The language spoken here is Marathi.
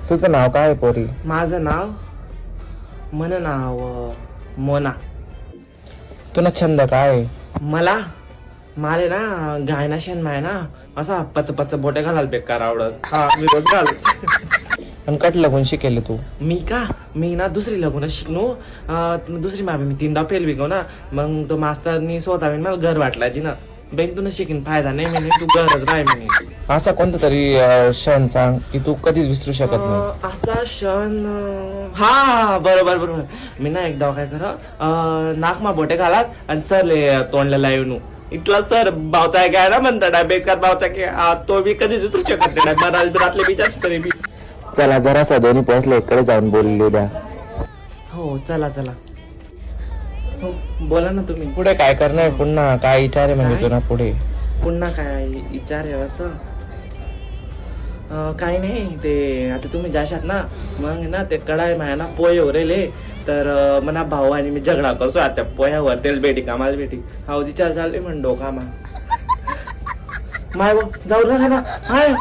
तुझं नाव काय आहे पोरी? माझं नाव नाव मोना. तुला छंद काय आहे? मला ना गायना शेण ना असा पच बोटे घालायला बेकार आवडत. हा मी रोज घाल. आणि कट लगून शिकेल तू? मी ना दुसरी लगून शिकलो. दुसरी मामी मी 3दा फेल विकव ना. मग तो मास्तरनी स्वतः मला घर वाटलायची ना. बहीण तुला शिकीन फायदा नाही म्हणे, तू गरज राह म्हणे. असा कोणता तरी क्षण सांग की तू कधीच विसरू शकत नाही. असा क्षण हा बरोबर. मी ना एकदा काय कर नाकमा बोटे घालात आणि सरले तोंडला लावून इथला सर भावचा काय ना म्हणता बेकार भावचा की तो मी कधीच विसरू शकत नाही. मला रात्री विचारच तरी मी. चला जरासा दोन्ही पोहोचले इकडे जाऊन बोलले द्या. हो चला. हो बोला ना तुम्ही. पुढे काय करणार? पुन्हा काय विचार आहे म्हणजे तुला पुढे? पुन्हा काय विचार आहे असं? काही नाही. ते आता तुम्ही जाशात ना मग ना ते कडाई माया ना पोहे उरेले तर मना भाऊ आणि मी झगडा करतो आता पोह्यावर. तेल बेटी कामाला बेटी हा विचार चालले म्हण डोका मा माय जाऊ ना हाय